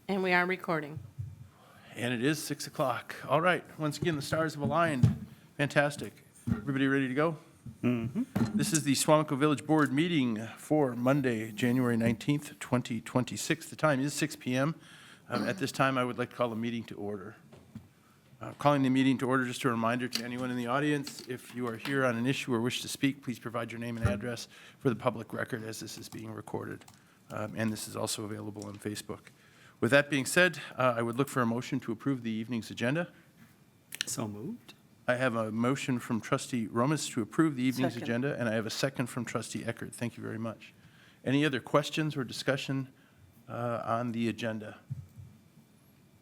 And we are recording. And it is 6 o'clock. All right, once again, the stars have aligned. Fantastic. Everybody ready to go? This is the Suamico Village Board meeting for Monday, January 19th, 2026. The time is 6 p.m. At this time, I would like to call the meeting to order. Calling the meeting to order, just a reminder to anyone in the audience, if you are here on an issue or wish to speak, please provide your name and address for the public record as this is being recorded. And this is also available on Facebook. With that being said, I would look for a motion to approve the evening's agenda. So moved. I have a motion from trustee Romas to approve the evening's Second. agenda, and I have a second from trustee Eckert. Thank you very much. Any other questions or discussion on the agenda?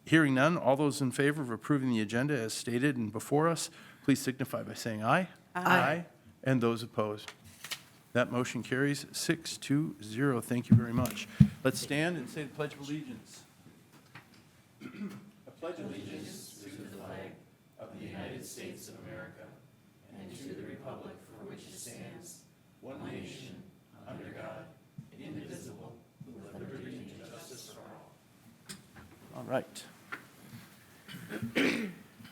Hearing none, all those in favor of approving the agenda as stated and before us, please signify by saying aye. Aye. And those opposed. That motion carries 6-0. Thank you very much. Let's stand and say the Pledge of Allegiance. I pledge allegiance to the flag of the United States of America and to the republic for which it stands, one nation, under God, indivisible, with liberty and justice for all. All right.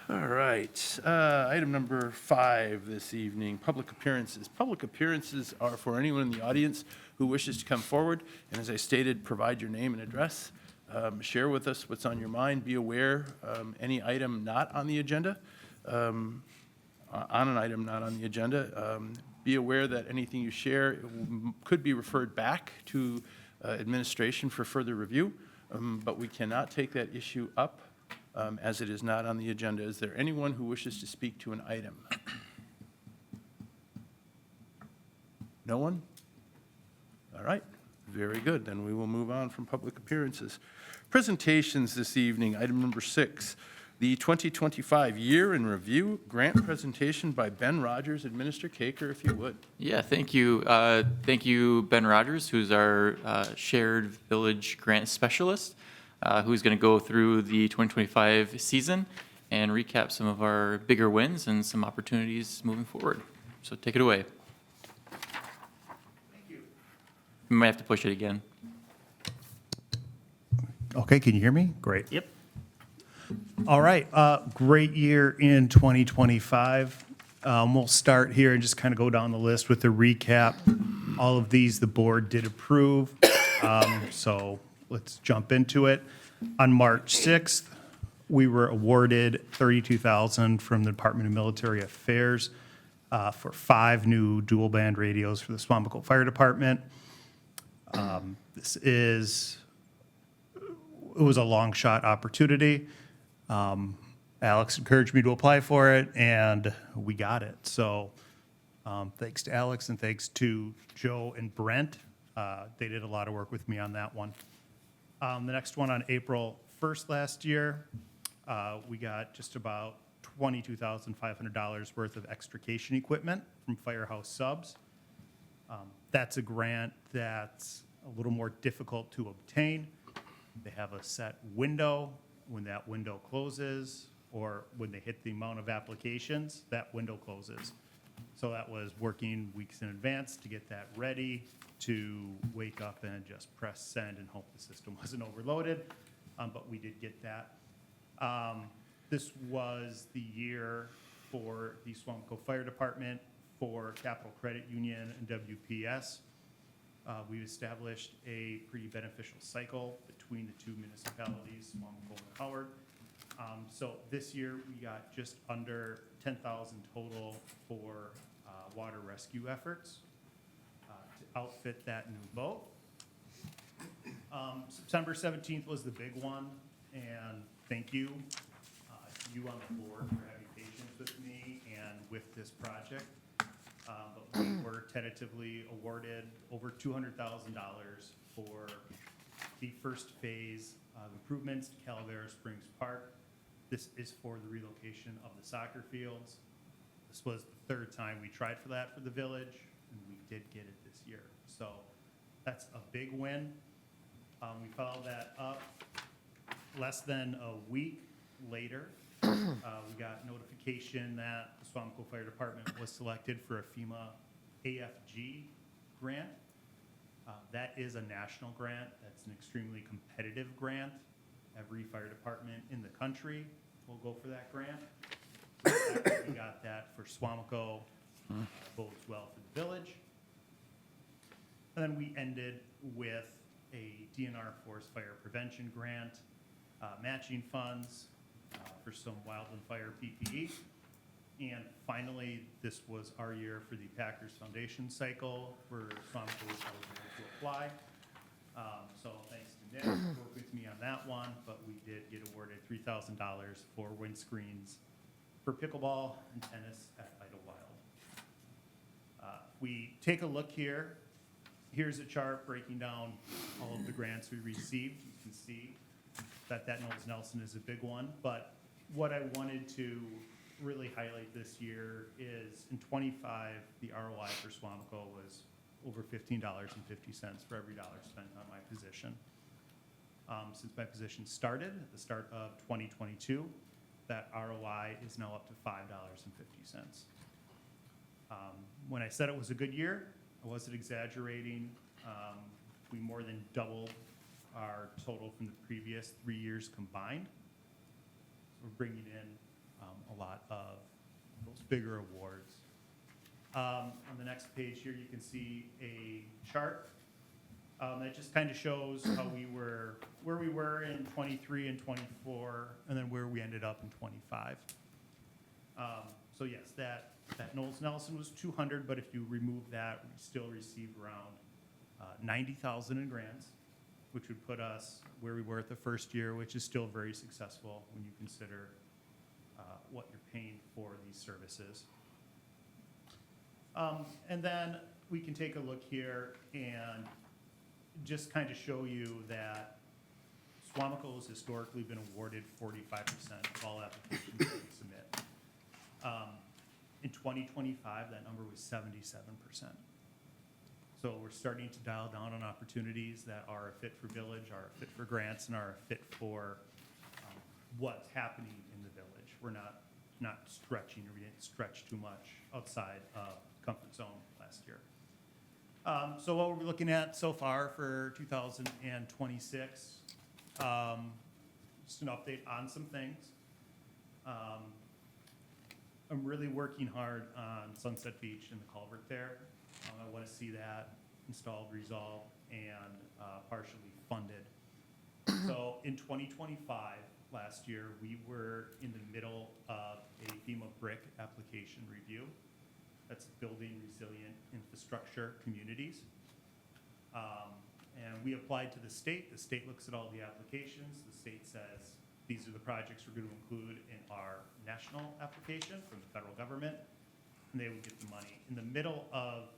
All right. Item number 5 this evening, public appearances. Public appearances are for anyone in the audience who wishes to come forward, and as I stated, provide your name and address. Share with us what's on your mind. Be aware any item not on the agenda, on an item not on the agenda. Be aware that anything you share could be referred back to administration for further review, but we cannot take that issue up as it is not on the agenda. Is there anyone who wishes to speak to an item? No one? All right, very good. Then we will move on from public appearances. Presentations this evening, item number 6, the 2025 Year in Review Grant Presentation by Ben Rogers. Administrator Caker, if you would. Yeah, thank you. Thank you, Ben Rogers, who's our Shared Village Grant Specialist, who's going to go through the 2025 season and recap some of our bigger wins and some opportunities moving forward. So take it away. Thank you. You might have to push it again. Okay, can you hear me? Great. Yep. All right, great year in 2025. We'll start here and just kind of go down the list with the recap. All of these the board did approve, so let's jump into it. On March 6th, we were awarded $32,000 from the Department of Military Affairs for 5 new dual band radios for the Suamico Fire Department. It was a long shot opportunity. Alex encouraged me to apply for it, and we got it. So thanks to Alex and thanks to Joe and Brent. They did a lot of work with me on that one. The next one on April 1st last year, we got just about $22,500 worth of extrication equipment from Firehouse Subs. That's a grant that's a little more difficult to obtain. They have a set window. When that window closes, or when they hit the amount of applications, that window closes. So that was working weeks in advance to get that ready, to wake up and just press send and hope the system wasn't overloaded, but we did get that. This was the year for the Suamico Fire Department, for Capital Credit Union and WPS. We established a pretty beneficial cycle between the two municipalities, Suamico and Howard. So this year, we got just under $10,000 total for water rescue efforts to outfit that new boat. September 17th was the big one, and thank you to you on the board for having patience with me and with this project. But we were tentatively awarded over $200,000 for the first phase of improvements to Calavera Springs Park. This is for the relocation of the soccer fields. This was the 3rd time we tried for that for the village, and we did get it this year. So that's a big win. We followed that up less than a week later. We got notification that the Suamico Fire Department was selected for a FEMA AFG grant. That is a national grant. That's an extremely competitive grant. Every fire department in the country will go for that grant. So the fact that we got that for Suamico bodes well for the village. And then we ended with a DNR forest fire prevention grant, matching funds for some wildland fire PPE. And finally, this was our year for the Packers Foundation cycle where Suamico was eligible to apply. So thanks to Nick, who worked with me on that one, but we did get awarded $3,000 for windscreens for pickleball and tennis at Idlewild. We take a look here. Here's a chart breaking down all of the grants we received. You can see that Knowles Nelson is a big one, but what I wanted to really highlight this year is in '25, the ROI for Suamico was over $15.50 for every dollar spent on my position. Since my position started at the start of 2022, that ROI is now up to $5.50. When I said it was a good year, I wasn't exaggerating. We more than doubled our total from the previous 3 years combined. We're bringing in a lot of those bigger awards. On the next page here, you can see a chart that just kind of shows how where we were in '23 and '24, and then where we ended up in '25. So yes, that Knowles Nelson was 200, but if you remove that, we still received around 90,000 in grants, which would put us where we were at the first year, which is still very successful when you consider what you're paying for these services. And then we can take a look here and just kind of show you that Suamico has historically been awarded 45% of all applications that we submit. In 2025, that number was 77%. So we're starting to dial down on opportunities that are a fit for village, are a fit for grants, and are a fit for what's happening in the village. We're not stretching, or we didn't stretch too much outside of comfort zone last year. So what we're looking at so far for 2026, just an update on some things. I'm really working hard on Sunset Beach and the culvert there. I want to see that installed, resolved, and partially funded. So in 2025, last year, we were in the middle of a FEMA BRIC application review. That's Building Resilient Infrastructure Communities. And we applied to the state. The state looks at all the applications. The state says, these are the projects we're going to include in our national application from the federal government, and they would get the money. In the middle of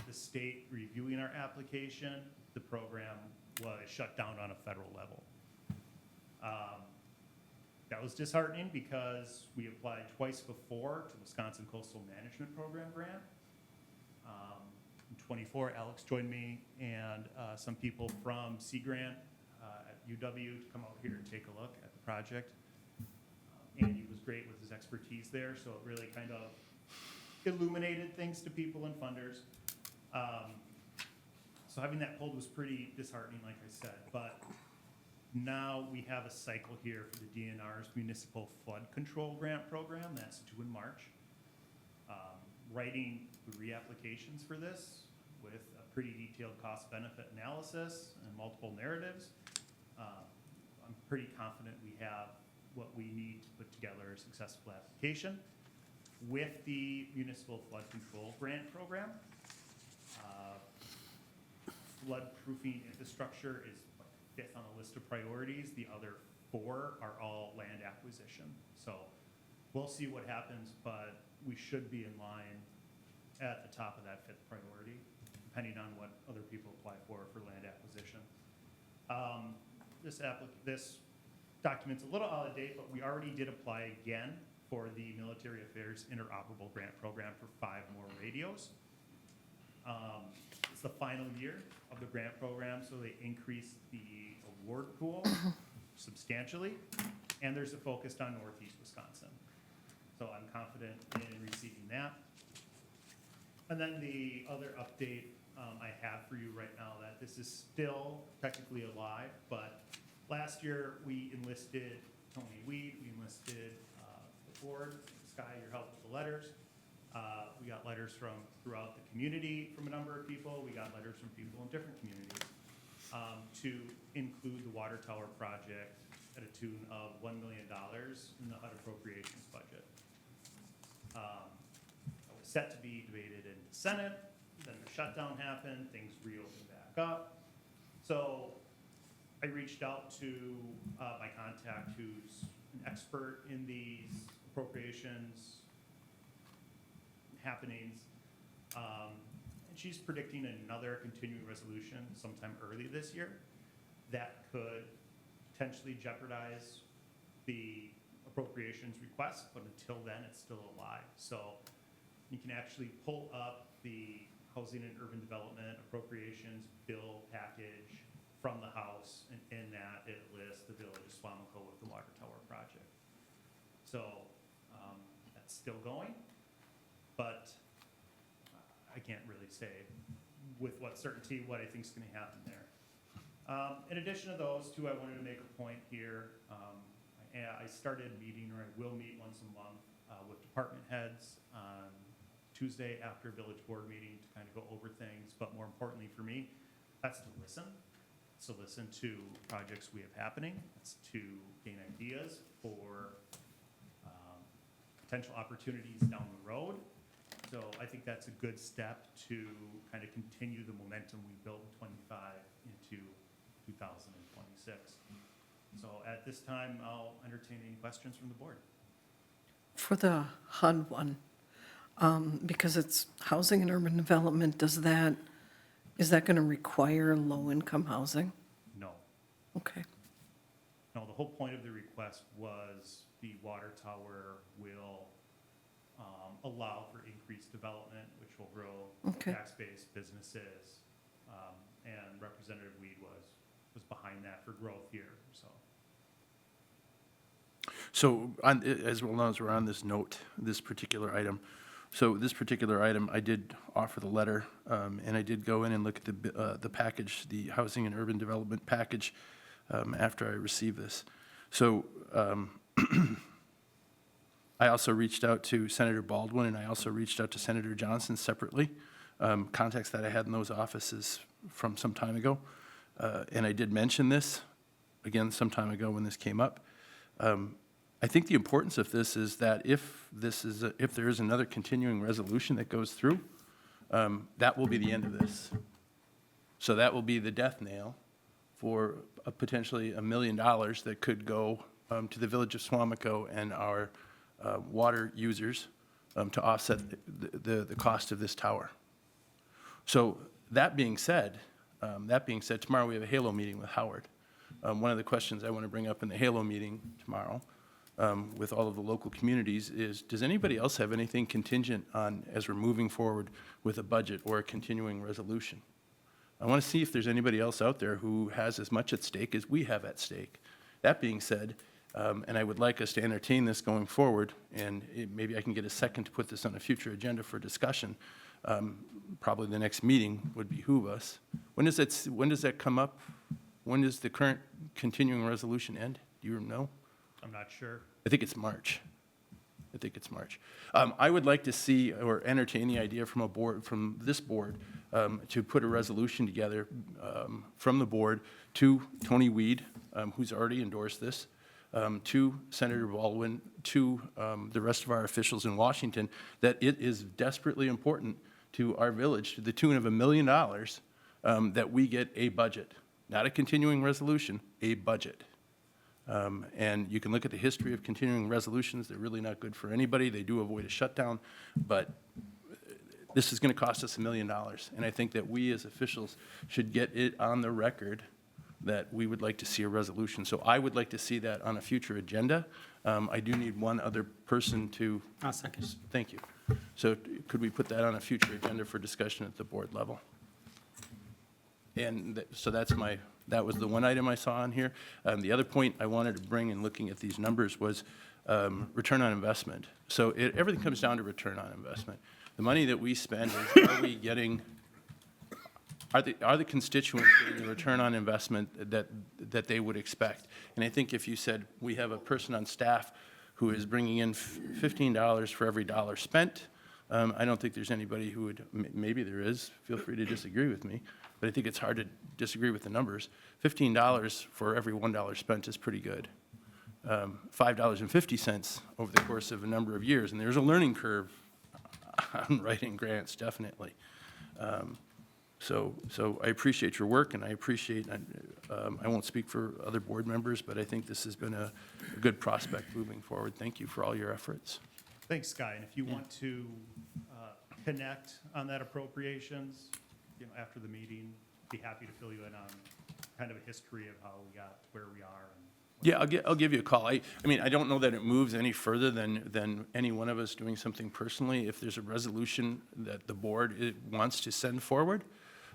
the state reviewing our application, the program was shut down on a federal level. That was disheartening because we applied twice before to Wisconsin Coastal Management Program grant. In '24, Alex joined me and some people from Sea Grant at UW to come out here and take a look at the project. Andy was great with his expertise there, so it really kind of illuminated things to people and funders. So having that pulled was pretty disheartening, like I said, but now we have a cycle here for the DNR's Municipal Flood Control Grant Program. That's due in March. Writing the reapplications for this with a pretty detailed cost-benefit analysis and multiple narratives. I'm pretty confident we have what we need to put together a successful application. With the Municipal Flood Control Grant Program, flood-proofing infrastructure is fifth on the list of priorities. The other 4 are all land acquisition. So we'll see what happens, but we should be in line at the top of that 5th priority, depending on what other people apply for land acquisition. This document's a little out of date, but we already did apply again for the Military Affairs Interoperable Grant Program for 5 more radios. It's the final year of the grant program, so they increased the award pool substantially, and there's a focus on Northeast Wisconsin. So I'm confident in receiving that. And then the other update I have for you right now, that this is still technically alive, but Last year, we enlisted Tony Weed, we enlisted the board, Sky, your help with the letters. We got letters from throughout the community from a number of people. We got letters from people in different communities to include the water tower project at a tune of $1 million in the HUD appropriations budget. It was set to be debated in the Senate, then the shutdown happened, things reopened back up. So I reached out to my contact who's an expert in these appropriations happenings. And she's predicting another continuing resolution sometime early this year that could potentially jeopardize the appropriations request, but until then, it's still alive. So you can actually pull up the Housing and Urban Development Appropriations Bill package from the House, and in that, it lists the Village of Suamico with the water tower project. So that's still going, but I can't really say with what certainty what I think is going to happen there. In addition to those two, I wanted to make a point here. I started meeting, or I will meet once a month with department heads on Tuesday after village board meeting to kind of go over things. But more importantly for me, that's to listen. So listen to projects we have happening. That's to gain ideas for potential opportunities down the road. So I think that's a good step to kind of continue the momentum we built in 25 into 2026. So at this time, I'll entertain any questions from the board. For the HUD one, because it's housing and urban development, is that going to require low-income housing? No. Okay. No, the whole point of the request was the water tower will allow for increased development, which will grow Okay. tax-based businesses. And Representative Weed was behind that for growth here, so. So as well as we're on this note, this particular item, I did offer the letter, and I did go in and look at the package, the housing and urban development package, after I received this. So I also reached out to Senator Baldwin, and I also reached out to Senator Johnson separately, contacts that I had in those offices from some time ago. And I did mention this, again, some time ago when this came up. I think the importance of this is that if there is another continuing resolution that goes through, that will be the end of this. So that will be the death nail for potentially $1 million that could go to the Village of Suamico and our water users to offset the cost of this tower. So that being said, tomorrow we have a HALO meeting with Howard. One of the questions I want to bring up in the HALO meeting tomorrow with all of the local communities is, does anybody else have anything contingent on as we're moving forward with a budget or a continuing resolution? I want to see if there's anybody else out there who has as much at stake as we have at stake. That being said, and I would like us to entertain this going forward, and maybe I can get a second to put this on a future agenda for discussion. Probably the next meeting would behoove us. When does that come up? When does the current continuing resolution end? Do you know? I'm not sure. I think it's March. I would like to see or entertain the idea from this board, to put a resolution together from the board to Tony Weed, who's already endorsed this, to Senator Baldwin, to the rest of our officials in Washington, that it is desperately important to our village, to the tune of $1 million, that we get a budget, not a continuing resolution, a budget. And you can look at the history of continuing resolutions. They're really not good for anybody. They do avoid a shutdown, but this is going to cost us $1 million. And I think that we as officials should get it on the record that we would like to see a resolution. So I would like to see that on a future agenda. I do need one other person to. I'll second. Thank you. So could we put that on a future agenda for discussion at the board level? And so that was the one item I saw on here. The other point I wanted to bring in looking at these numbers was return on investment. So everything comes down to return on investment. The money that we spend, are we getting are the constituents getting the return on investment that they would expect? And I think if you said, we have a person on staff who is bringing in $15 for every dollar spent, I don't think there's anybody who would, maybe there is, feel free to disagree with me, but I think it's hard to disagree with the numbers. $15 for every $1 spent is pretty good. $5.50 over the course of a number of years, and there's a learning curve on writing grants, definitely. So I appreciate your work, and I appreciate, I won't speak for other board members, but I think this has been a good prospect moving forward. Thank you for all your efforts. Thanks, Sky. And if you want to connect on that appropriations, after the meeting, be happy to fill you in on kind of a history of how we got where we are. Yeah, I'll give you a call. I mean, I don't know that it moves any further than any one of us doing something personally. If there's a resolution that the board wants to send forward,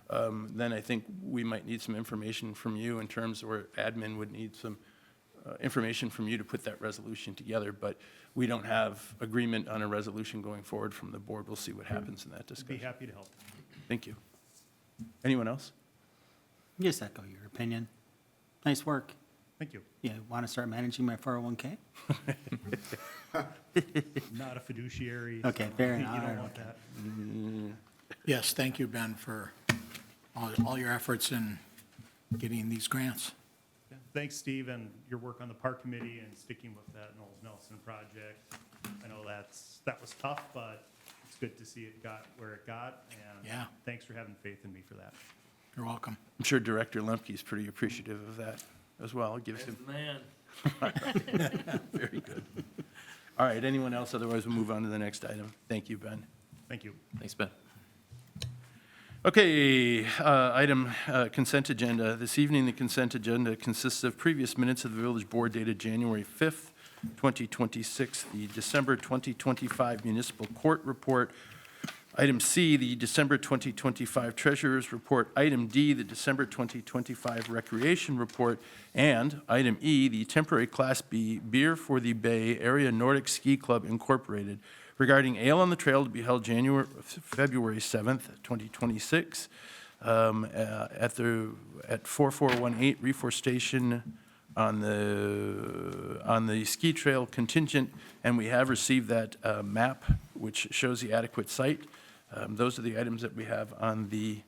then I think we might need some information from you in terms, or admin would need some information from you to put that resolution together. But we don't have agreement on a resolution going forward from the board. We'll see what happens in that Be discussion. happy to help. Thank you. Anyone else? Just echo your opinion. Nice work. Thank you. You want to start managing my 401k? Not a fiduciary. Okay, so fair You enough. don't want that. Yes, thank you, Ben, for all your efforts in getting these grants. Yeah. Thanks, Steve, and your work on the park committee and sticking with that Knowles Nelson project. I know that was tough, but it's good to see it got where it got, and Yeah. thanks for having faith in me for that. You're welcome. I'm sure Director Lemke is pretty appreciative of that as well. It gives him. Man. Very good. All right, anyone else? Otherwise, we'll move on to the next item. Thank you, Ben. Thank you. Thanks, Ben. Okay, item consent agenda. This evening, the consent agenda consists of previous minutes of the village board dated January 5th, 2026, the December 2025 municipal court report, item C, the December 2025 treasurer's report, item D, the December 2025 recreation report, and item E, the temporary Class B Beer for the Bay Area Nordic Ski Club Incorporated regarding Ale on the Trail to be held February 7th, 2026, at 4418 Reforestation on the ski trail contingent, and we have received that map which shows the adequate site. Those are the items that we have on the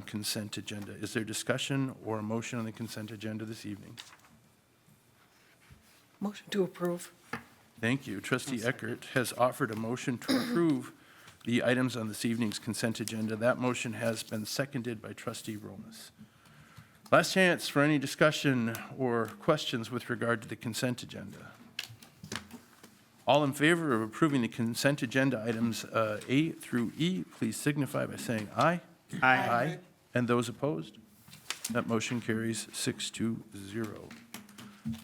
consent agenda. Is there discussion or a motion on the consent agenda this evening? Motion to approve. Thank you. Trustee Eckert has offered a motion to approve the items on this evening's consent agenda. That motion has been seconded by Trustee Romas. Last chance for any discussion or questions with regard to the consent agenda. All in favor of approving the consent agenda items A through E, please signify by saying aye. Aye. And those opposed? That motion carries 6-0.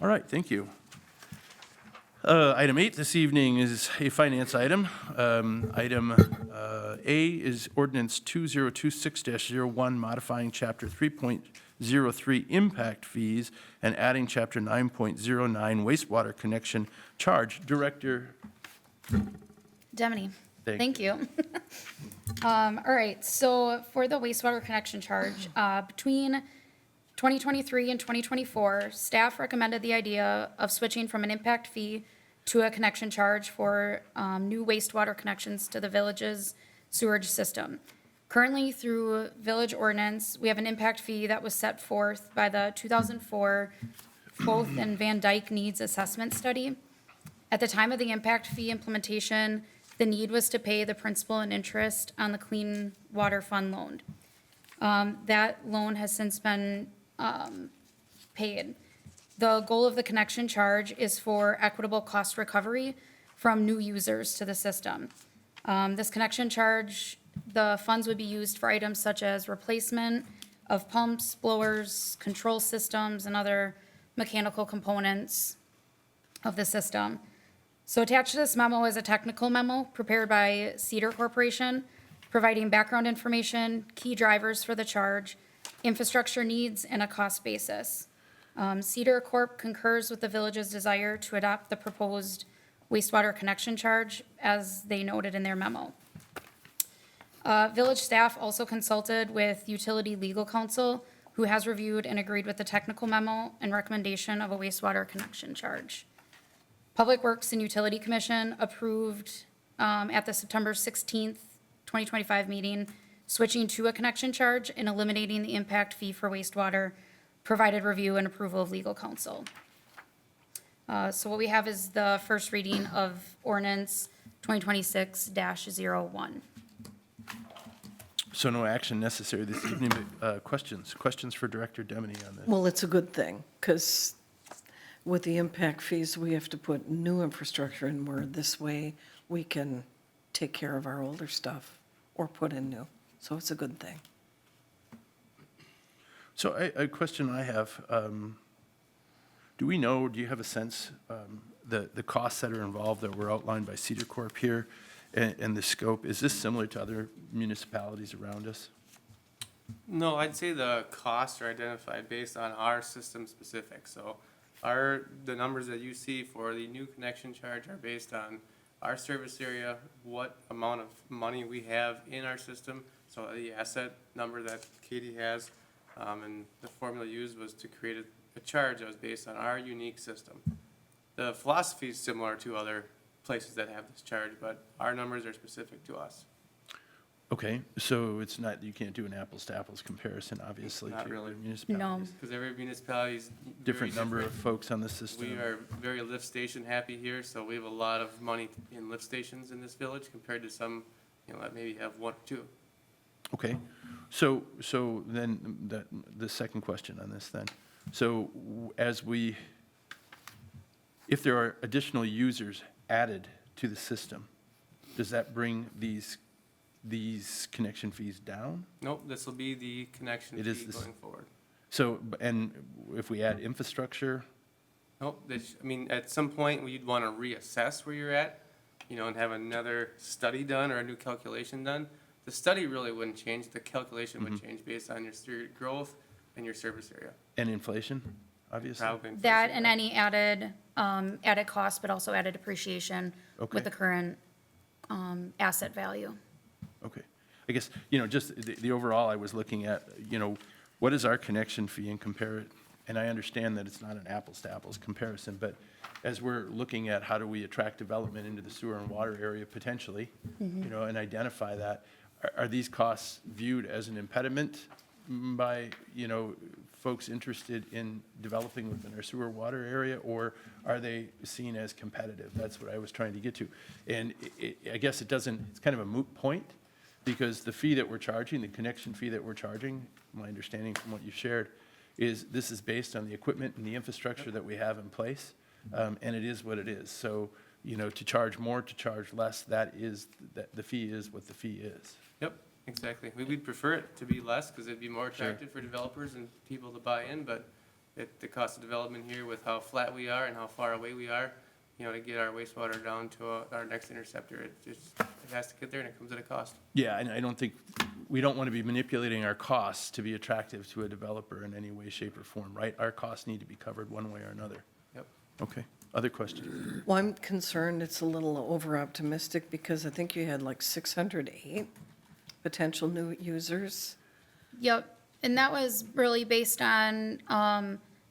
All right, thank you. Item 8 this evening is a finance item. Item A is ordinance 2026-01, modifying Chapter 3.03 impact fees and adding Chapter 9.09 wastewater connection charge. Director, Demony. Thank Thank you. All right, so for the wastewater connection charge, between 2023 and 2024, staff recommended the idea of switching from an impact fee to a connection charge for new wastewater connections to the village's sewerage system. Currently, through village ordinance, we have an impact fee that was set forth by the 2004 Foth and Van Dyke Needs Assessment Study. At the time of the impact fee implementation, the need was to pay the principal and interest on the Clean Water Fund loan. That loan has since been paid. The goal of the connection charge is for equitable cost recovery from new users to the system. This connection charge, the funds would be used for items such as replacement of pumps, blowers, control systems, and other mechanical components of the system. So attached to this memo is a technical memo prepared by Cedar Corporation, providing background information, key drivers for the charge, infrastructure needs, and a cost basis. Cedar Corp concurs with the village's desire to adopt the proposed wastewater connection charge as they noted in their memo. Village staff also consulted with utility legal counsel, who has reviewed and agreed with the technical memo and recommendation of a wastewater connection charge. Public Works and Utility Commission approved at the September 16th, 2025 meeting, switching to a connection charge and eliminating the impact fee for wastewater, provided review and approval of legal counsel. So what we have is the first reading of ordinance 2026-01. So no action necessary this evening, but questions for Director Demeny on this? Well, it's a good thing, because with the impact fees, we have to put new infrastructure in where this way we can take care of our older stuff or put in new. So it's a good thing. So a question I have, do you have a sense, the costs that are involved that were outlined by Cedar Corp here and the scope, is this similar to other municipalities around us? No, I'd say the costs are identified based on our system specific. So the numbers that you see for the new connection charge are based on our service area, what amount of money we have in our system. So the asset number that Katie has, and the formula used was to create a charge that was based on our unique system. The philosophy is similar to other places that have this charge, but our numbers are specific to us. Okay, so it's not, you can't do an apples to apples comparison, obviously, Not to really. other municipalities. Because every municipality is Different number of folks on the system. We are very lift station happy here, so we have a lot of money in lift stations in this village compared to some, that maybe have one or two. Okay, so then the second question on this then. So if there are additional users added to the system, does that bring these connection fees down? Nope, this will be the connection It is fee this- going forward. So, and if we add infrastructure, Nope, at some point, we'd want to reassess where you're at, and have another study done or a new calculation done. The study really wouldn't change, the calculation would change based on your street growth and your service area. and inflation, obviously? Probably. That and any added cost, but also added depreciation Okay. with the current asset value. Okay. I guess, just the overall, I was looking at, what is our connection fee and compare it? And I understand that it's not an apples to apples comparison, but as we're looking at how do we attract development into the sewer and water area potentially, and identify that, are these costs viewed as an impediment by, folks interested in developing within our sewer water area, or are they seen as competitive? That's what I was trying to get to. And I guess it's kind of a moot point, because the fee that we're charging, the connection fee that we're charging, my understanding from what you shared, is this is based on the equipment and the infrastructure that we have in place, and it is what it is. So, to charge more, to charge less, that the fee is what the fee is. Yep, exactly. We'd prefer it to be less because it'd be more attractive for developers and people to buy in, but the cost of development here with how flat we are and how far away we are, to get our wastewater down to our next interceptor, it has to get there and it comes at a cost. Yeah, and I don't think, we don't want to be manipulating our costs to be attractive to a developer in any way, shape, or form, right? Our costs need to be covered one way or another. Yep. Okay, other questions? Well, I'm concerned it's a little over-optimistic, because I think you had like 608 potential new users. Yep, and that was really based on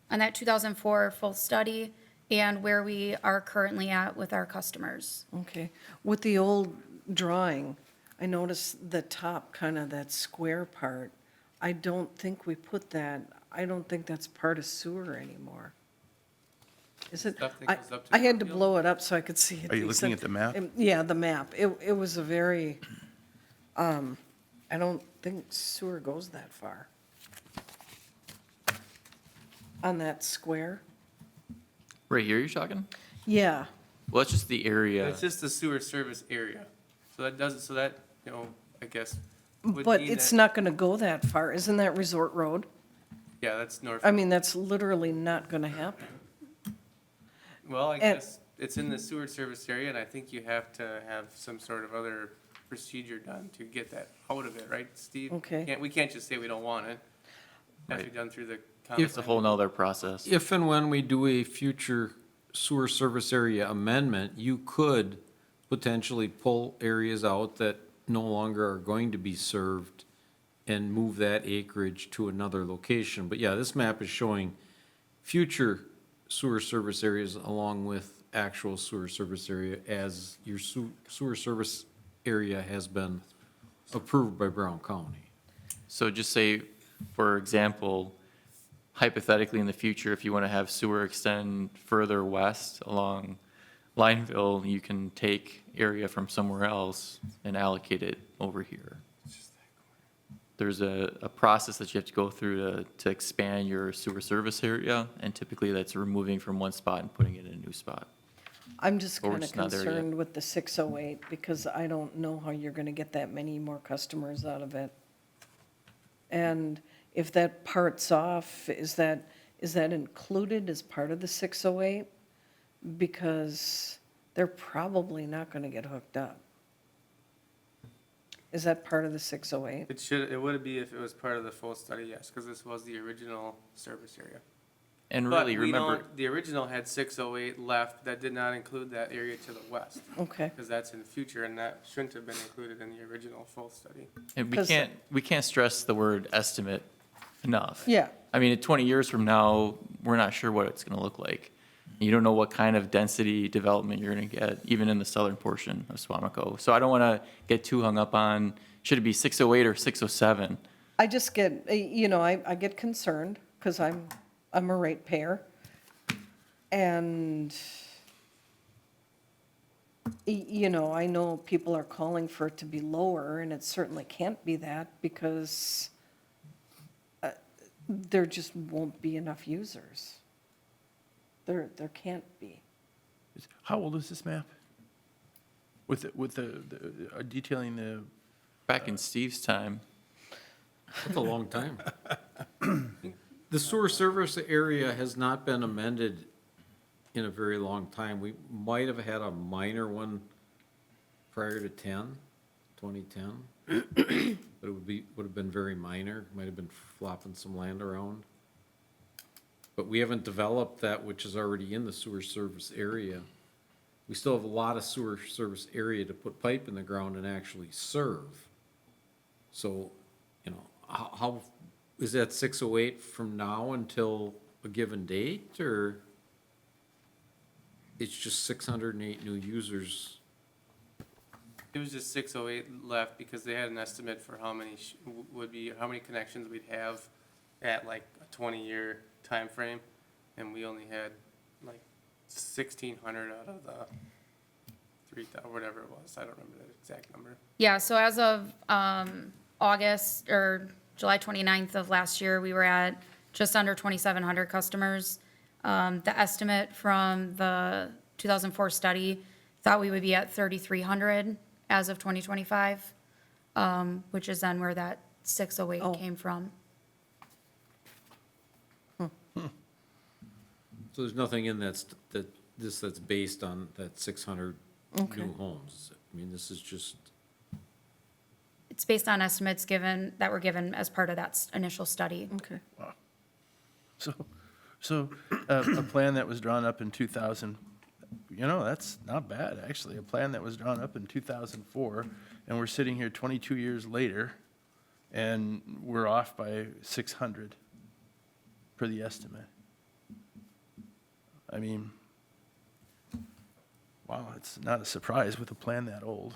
that 2004 full study and where we are currently at with our customers. Okay. With the old drawing, I noticed the top, kind of that square part, I don't think we put that, I don't think that's part of sewer anymore. Is it? Stuff that goes up to I had to the field? blow it up so I could see it. Are you looking at the map? Yeah, the map. It was a very, I don't think sewer goes that far. On that square? Right here you're talking? Yeah. Well, that's just the area. It's just the sewer service area. So that, I guess. would But mean it's that- not going to go that far. Isn't that Resort Road? Yeah, that's north. I mean, that's literally not going to happen. Well, I and- guess it's in the sewer service area, and I think you have to have some sort of other procedure done to get that out of it, right, Steve? Okay. We can't just say we don't want it. Has to be done through the. It's a whole nother process. If and when we do a future sewer service area amendment, you could potentially pull areas out that no longer are going to be served and move that acreage to another location. But yeah, this map is showing future sewer service areas along with actual sewer service area as your sewer service area has been approved by Brown County. So just say, for example, hypothetically in the future, if you want to have sewer extend further west along Lineville, you can take area from somewhere else and allocate it over here. There's a process that you have to go through to expand your sewer service area, and typically that's removing from one spot and putting it in a new spot. I'm just Or we're kind of just not there yet. concerned with the 608 because I don't know how you're going to get that many more customers out of it. And if that part's off, is that included as part of the 608? Because they're probably not going to get hooked up. Is that part of the 608? It would be if it was part of the full study, yes, because this was the original service area. And But really, we remember, don't, the original had 608 left, that did not include that area to the west, Okay. because that's in the future, and that shouldn't have been included in the original full study. and Because- we can't stress the word estimate enough. Yeah. I mean, 20 years from now, we're not sure what it's going to look like. You don't know what kind of density development you're going to get, even in the southern portion of Suamico. So I don't want to get too hung up on, should it be 608 or 607? I just get, I get concerned because I'm a ratepayer. And, I know people are calling for it to be lower, and it certainly can't be that because there just won't be enough users. There can't be. How old is this map? With the detailing the, Back in Steve's time, That's a long time. The sewer service area has not been amended in a very long time. We might have had a minor one prior to 2010. But it would have been very minor, might have been flopping some land around. But we haven't developed that which is already in the sewer service area. We still have a lot of sewer service area to put pipe in the ground and actually serve. So, how, is that 608 from now until a given date, or it's just 608 new users? It was just 608 left because they had an estimate for how many how many connections we'd have at like a 20-year time frame, and we only had like 1,600 out of the 3,000, whatever it was. I don't remember the exact number. Yeah, so as of August or July 29th of last year, we were at just under 2,700 customers. The estimate from the 2004 study thought we would be at 3,300 as of 2025, which is then where that 608 Oh. came from. So there's nothing in that's based on that 600 Okay. new homes. I mean, this is just, It's based on estimates that were given as part of that initial study. Okay. so a plan that was drawn up in 2000, that's not bad, actually. A plan that was drawn up in 2004, and we're sitting here 22 years later, and we're off by 600 for the estimate. I mean, wow, it's not a surprise with a plan that old.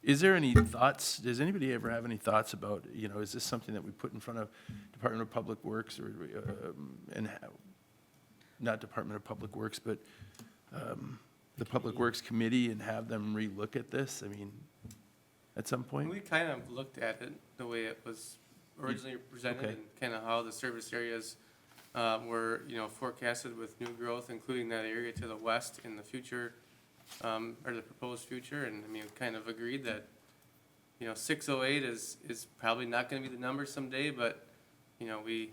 Is there any thoughts, does anybody ever have any thoughts about, is this something that we put in front of Department of Public Works or, not Department of Public Works, but the Public Works Committee and have them relook at this? I mean, at some point? We kind of looked at it the way it was originally presented, Okay. and kind of how the service areas were, forecasted with new growth, including that area to the west in the future, or the proposed future. And I mean, we kind of agreed that, 608 is probably not going to be the number someday, but, we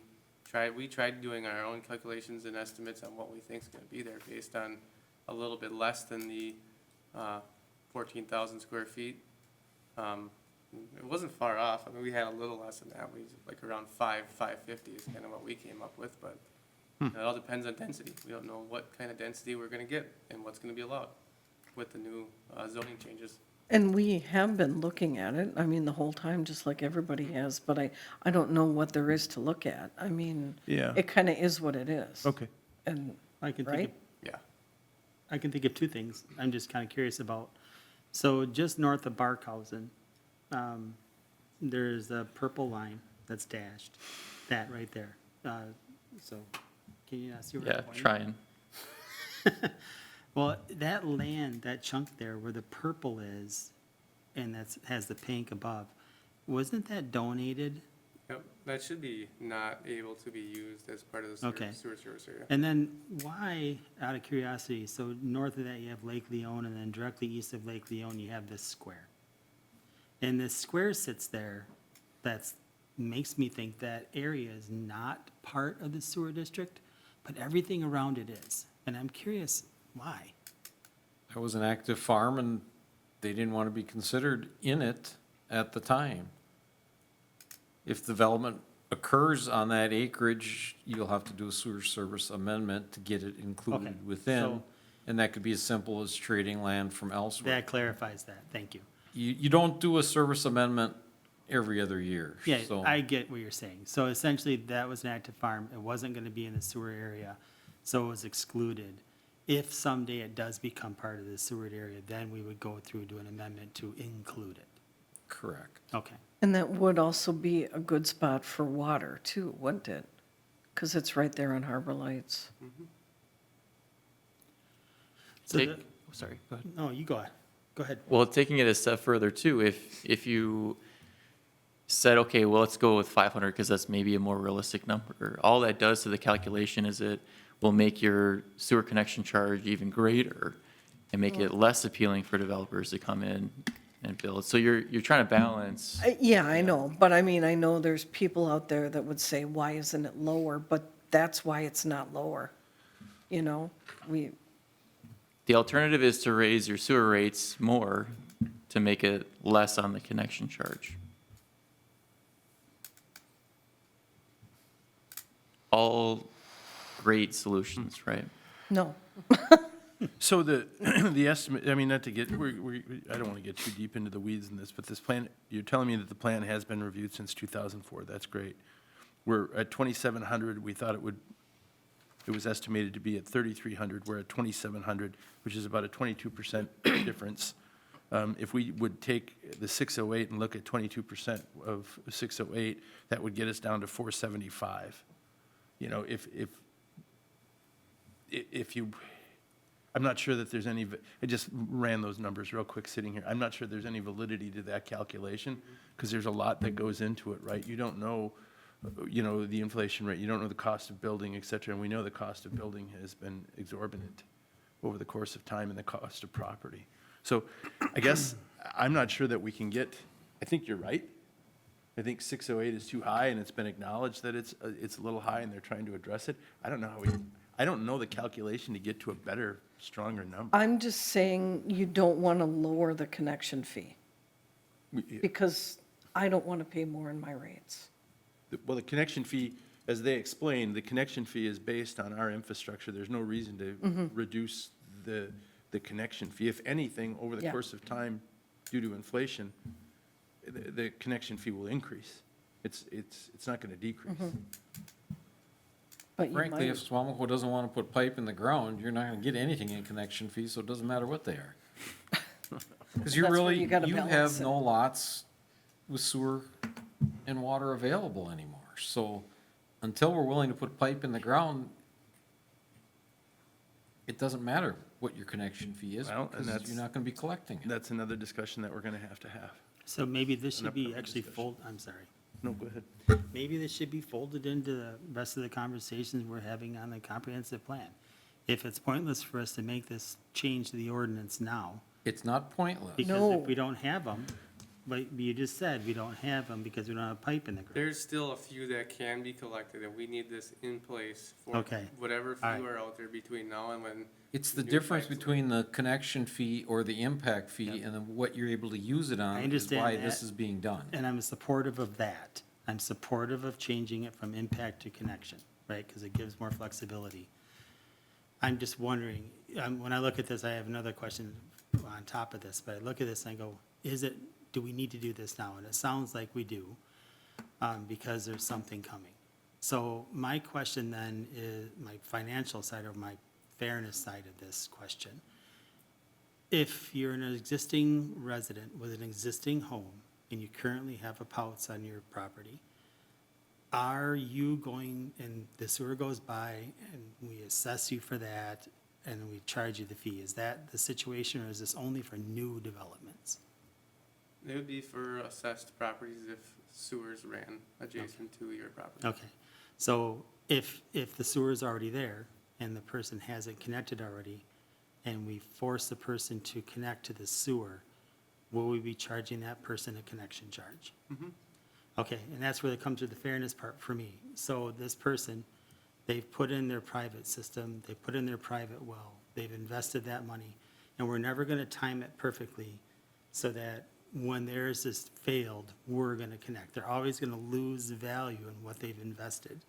tried doing our own calculations and estimates on what we think is going to be there based on a little bit less than the 14,000 square feet. It wasn't far off. I mean, we had a little less than that. We like around 550 is kind of what we came up with, but it all depends on density. We don't know what kind of density we're going to get and what's going to be allowed with the new zoning changes. And we have been looking at it, I mean, the whole time, just like everybody has, but I don't know what there is to look at. I mean, Yeah. it kind of is what it is. Okay. And, I can think right? of, Yeah. I can think of two things I'm just kind of curious about. So just north of Barkhausen, there's a purple line that's dashed, that right there. So, can you see where I'm Yeah, pointing? trying. Well, that land, that chunk there where the purple is, and has the pink above, wasn't that donated? Yep, that should be not able to be used as part of the Okay. sewer service area. And then why, out of curiosity, so north of that you have Lake Leon, and then directly east of Lake Leon you have this square. And this square sits there, makes me think that area is not part of the sewer district, but everything around it is. And I'm curious, why? That was an active farm and they didn't want to be considered in it at the time. If development occurs on that acreage, you'll have to do a sewer service amendment to get it Okay, included within. so- And that could be as simple as trading land from elsewhere. That clarifies that, thank you. You don't do a service amendment every other year. Yeah, so- I get what you're saying. So essentially, that was an active farm. It wasn't gonna be in the sewer area, so it was excluded. If someday it does become part of the sewer area, then we would go through to an amendment to include it. Correct. Okay. And that would also be a good spot for water too, wouldn't it? Because it's right there on Harbor Lights. So Take, the- sorry, go ahead. No, you go ahead. Go ahead. Well, taking it a step further too, if you said, okay, well, let's go with 500 because that's maybe a more realistic number, all that does to the calculation is it will make your sewer connection charge even greater and make it less appealing for developers to come in and build. So you're trying to balance. Yeah, I know, but I mean, I know there's people out there that would say, why isn't it lower? But that's why it's not lower. You know, The alternative is to raise your sewer rates more to make it less on the connection charge. All great solutions, right? no. So the estimate, I mean, not to get, I don't want to get too deep into the weeds in this, but this plan, you're telling me that the plan has been reviewed since 2004. That's great. We're at 2,700. We thought it was estimated to be at 3,300. We're at 2,700, which is about a 22% difference. If we would take the 608 and look at 22% of 608, that would get us down to 475. You know, if you, I'm not sure that there's any, I just ran those numbers real quick sitting here. I'm not sure there's any validity to that calculation because there's a lot that goes into it, right? You don't know, you know, the inflation rate, you don't know the cost of building, et cetera, and we know the cost of building has been exorbitant over the course of time and the cost of property. So I guess I'm not sure that we can get, I think you're right. I think 608 is too high and it's been acknowledged that it's a little high and they're trying to address it. I don't know how I don't know the calculation to get to a better, stronger number. I'm just saying you don't want to lower the connection fee because I don't want to pay more in my rates. Well, the connection fee, as they explained, the connection fee is based on our infrastructure. There's no reason to reduce the connection fee. If anything, over the Yeah. course of time, due to inflation, the connection fee will increase. It's not going to decrease. But you Frankly, if might, Suamico doesn't want to put pipe in the ground, you're not going to get anything in connection fees, so it doesn't matter what they are. Because you That's where really, you gotta you balance have it. no lots with sewer and water available anymore. So until we're willing to put pipe in the ground, it doesn't matter what your connection fee is Well, and because that's- you're not going to be collecting it. That's another discussion that we're going to have. So maybe this An should be upcoming actually discussion. I'm sorry. No, go ahead. Maybe this should be folded into the rest of the conversations we're having on the comprehensive plan. If it's pointless for us to make this change to the ordinance now, It's not pointless. because No. if we don't have them, but you just said we don't have them because we don't have pipe in the ground. There's still a few that can be collected, and we need this in place for Okay. whatever few All right. are out there between now and when. It's the new difference pipes are- between the connection fee or the impact fee and then what you're able to use it on is understand why that. this is being done. And I'm supportive of that. I'm supportive of changing it from impact to connection, right? Because it gives more flexibility. I'm just wondering, when I look at this, I have another question. on top of this, but I look at this and I go, do we need to do this now? And it sounds like we do, because there's something coming. So my question then is, my financial side or my fairness side of this question. If you're an existing resident with an existing home and you currently have a pouch on your property, are you going, and the sewer goes by and we assess you for that and we charge you the fee? Is that the situation, or is this only for new developments? It would be for assessed properties if sewers ran adjacent to your property. Okay, so if the sewer is already there and the person hasn't connected already, and we force the person to connect to the sewer, will we be charging that person a connection charge? Okay, and that's where it comes to the fairness part for me. So this person, they've put in their private system, they put in their private well, they've invested that money, and we're never gonna time it perfectly so that when theirs is failed, we're gonna connect. They're always gonna lose value in what they've invested.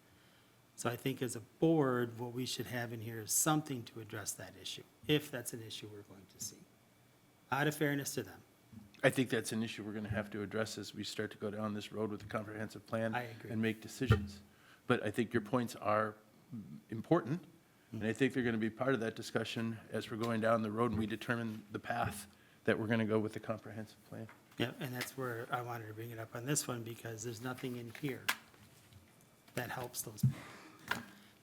So I think as a board, what we should have in here is something to address that issue, if that's an issue we're going to see. Out of fairness to them. I think that's an issue we're going to have to address as we start to go down this road with the comprehensive plan. I agree. And make decisions. But I think your points are important, and I think they're going to be part of that discussion as we're going down the road and we determine the path that we're going to go with the comprehensive plan. Yeah, and that's where I wanted to bring it up on this one, because there's nothing in here that helps those people.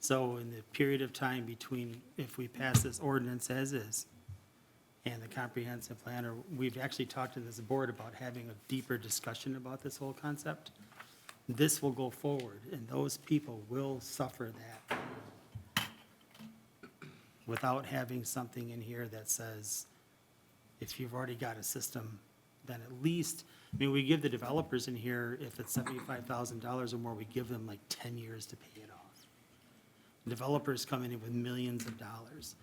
So in the period of time between, if we pass this ordinance as is, and the comprehensive plan, or we've actually talked to this board about having a deeper discussion about this whole concept, this will go forward, and those people will suffer that without having something in here that says, if you've already got a system, then at least, I mean, we give the developers in here, if it's $75,000 or more, we give them like 10 years to pay it off. Developers come in with millions of dollars.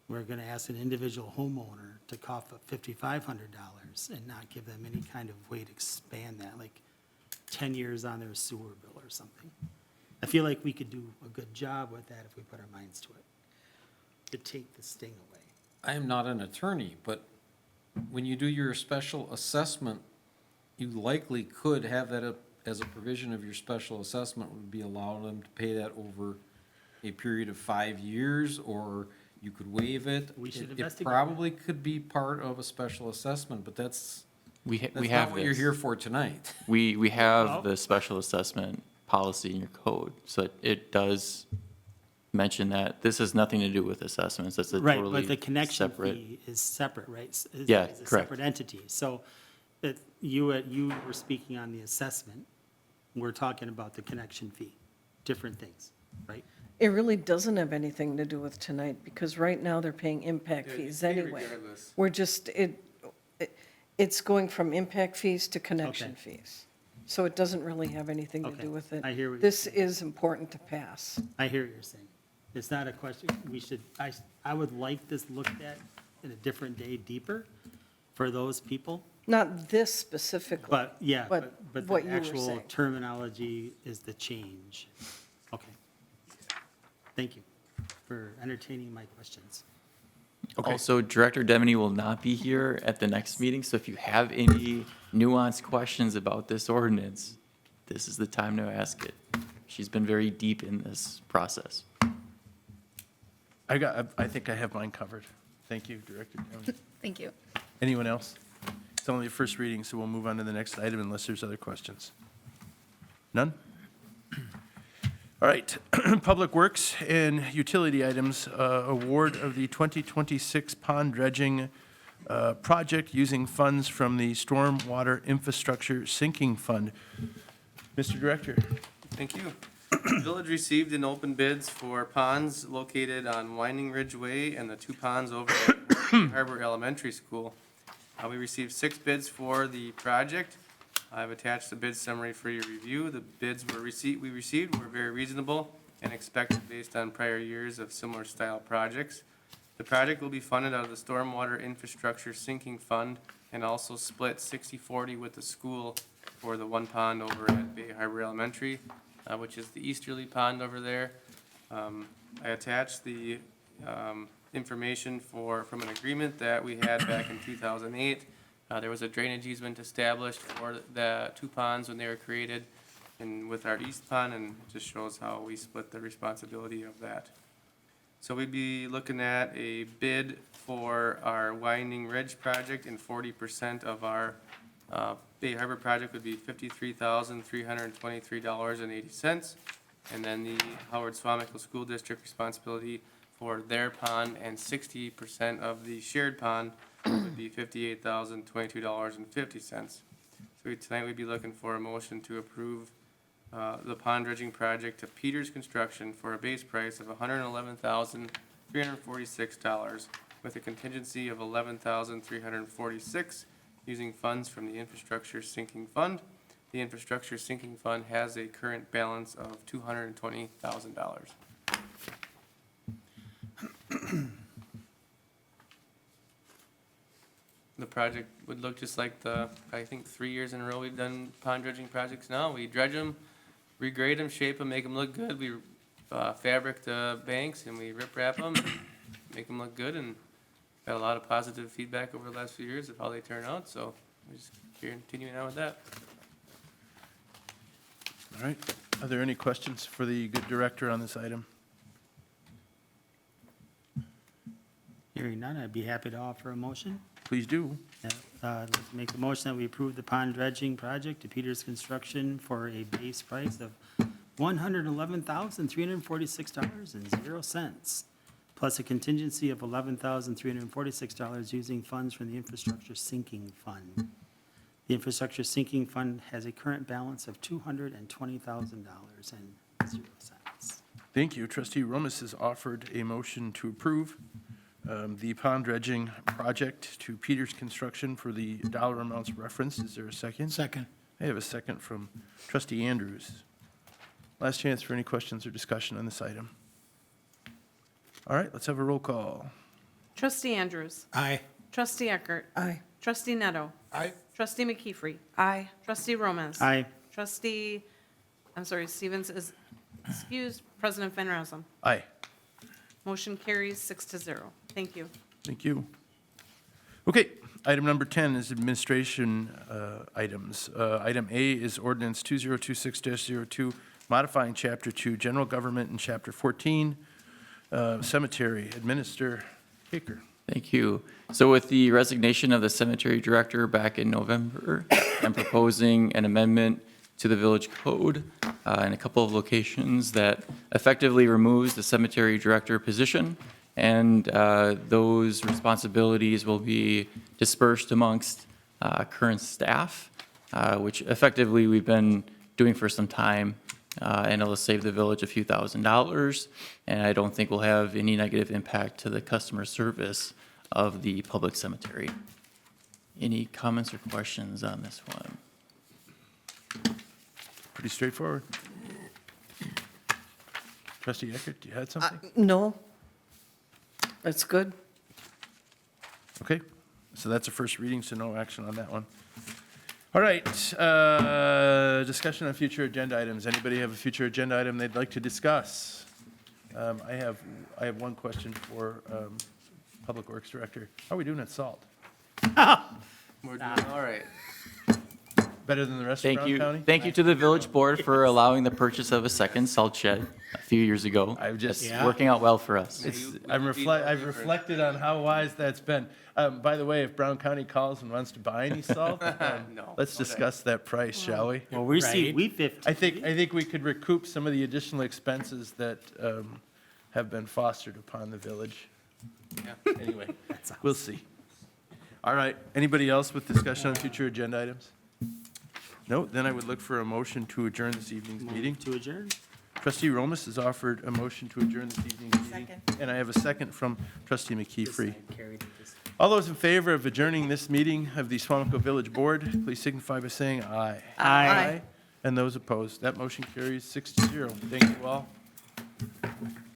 We're going to ask an individual homeowner to cough up $5,500 and not give them any kind of way to expand that, like 10 years on their sewer bill or something. I feel like we could do a good job with that if we put our minds to it, to take the sting away. I am not an attorney, but when you do your special assessment, you likely could have that as a provision of your special assessment, would be allowing them to pay that over a period of 5 years, or you could waive it. We should It investigate probably could be part of a special assessment, but that's We not have what you're this. here for tonight. We have Well- the special assessment policy in your code, so it does mention that this has nothing to do with assessments. That's a Right, totally but the connection separate. fee is separate, right? Yeah, It's a correct. separate entity. So that you were speaking on the assessment, we're talking about the connection fee, different things, right? It really doesn't have anything to do with tonight, because right now they're paying impact Yeah, you fees pay anyway. regardless. We're just, it's going from impact fees to connection Okay. fees. So it doesn't really have anything to Okay, do with it. I hear what you're This saying. is important to pass. I hear what you're saying. It's not a question, we should, I would like this looked at in a different day, deeper, for those people. Not this specifically. But, yeah, But but what the you were actual saying. terminology is the change. Okay. Thank you for entertaining my questions. Also, Director Demeny will not be here at the next meeting, so if you have any nuanced questions about this ordinance, this is the time to ask it. She's been very deep in this process. I think I have mine covered. Thank you, Director Deming. Thank you. Anyone else? It's only a first reading, so we'll move on to the next item unless there's other questions. None? All right, Public Works and Utility Items, award of the 2026 pond dredging project using funds from the Stormwater Infrastructure Sinking Fund. Mr. Director. Thank you. The village received an open bids for ponds located on Winding Ridge Way and the two ponds over at Harbor Elementary School. We received 6 bids for the project. I've attached the bid summary for your review. The bids we received were very reasonable and expected based on prior years of similar style projects. The project will be funded out of the Stormwater Infrastructure Sinking Fund and also split 60-40 with the school for the one pond over at Bay Harbor Elementary, which is the easterly pond over there. I attached the information from an agreement that we had back in 2008. There was a drainage easement established for the two ponds when they were created, and with our east pond, and it just shows how we split the responsibility of that. So we'd be looking at a bid for our Winding Ridge project, and 40% of our Bay Harbor project would be $53,323.80. And then the Howard Suamico School District responsibility for their pond and 60% of the shared pond would be $58,022.50. So tonight we'd be looking for a motion to approve the pond dredging project to Peters Construction for a base price of $111,346 with a contingency of $11,346 using funds from the Infrastructure Sinking Fund. The Infrastructure Sinking Fund has a current balance of $220,000. The project would look just like I think 3 years in a row we've done pond dredging projects now. We dredge them, regrade them, shape them, make them look good. We fabric the banks and we rip wrap them, make them look good, and got a lot of positive feedback over the last few years of how they turn out, so we're just continuing on with that. All right. Are there any questions for the good director on this item? Hearing none, I'd be happy to offer a motion. Please do. I'd like to make a motion that we approve the pond dredging project to Peters Construction for a base price of $111,346.00, plus a contingency of $11,346 using funds from the Infrastructure Sinking Fund. The Infrastructure Sinking Fund has a current balance of $220,000.00. Thank you. Trustee Romas has offered a motion to approve the pond dredging project to Peters Construction for the dollar amounts referenced. Is there a second? Second. I have a second from Trustee Andrews. Last chance for any questions or discussion on this item. All right, let's have a roll call. Trustee Andrews. Aye. Trustee Eckert. Aye. Trustee Neto. Aye. Trustee McKeefery. Aye. Trustee Romas. Aye. Trustee, Stevens is excused. President Van Rossum. Aye. Motion carries 6-0. Thank you. Thank you. Okay, item number 10 is administration items. Item A is ordinance 2026-02, modifying Chapter 2, General Government, and Chapter 14, Cemetery. Administrator Baker. Thank you. So with the resignation of the cemetery director back in November, I'm proposing an amendment to the village code in a couple of locations that effectively removes the cemetery director position, and those responsibilities will be dispersed amongst current staff, which effectively we've been doing for some time, and it'll save the village a few $1,000s, and I don't think will have any negative impact to the customer service of the public cemetery. Any comments or questions on this one? Pretty straightforward. Trustee Eckert, you had something? No. That's good. Okay, so that's a first reading, so no action on that one. All right, discussion on future agenda items. Anybody have a future agenda item they'd like to discuss? I have one question for Public Works Director. How are we doing at salt? We're doing all right. Better than the rest of Thank Brown you. County? Thank you to the village board for allowing the purchase of a second salt shed a few years ago. I've just- It's working out well for us. I've reflected on how wise that's been. By the way, if Brown County calls and wants to buy any salt, No. let's discuss that price, shall we? Well, we see Right. wheat 50. I think we could recoup some of the additional expenses that have been fostered upon the village. Yeah. Anyway, we'll see. All right, anybody else with discussion on future agenda items? No, then I would look for a motion to adjourn this evening's meeting. To adjourn? Trustee Romas has offered a motion to adjourn this evening's meeting. And I have a second from Trustee McKeefery. All those in favor of adjourning this meeting of the Suamico Village Board, please signify by saying aye. Aye. And those opposed, that motion carries 6-0. Thank you all.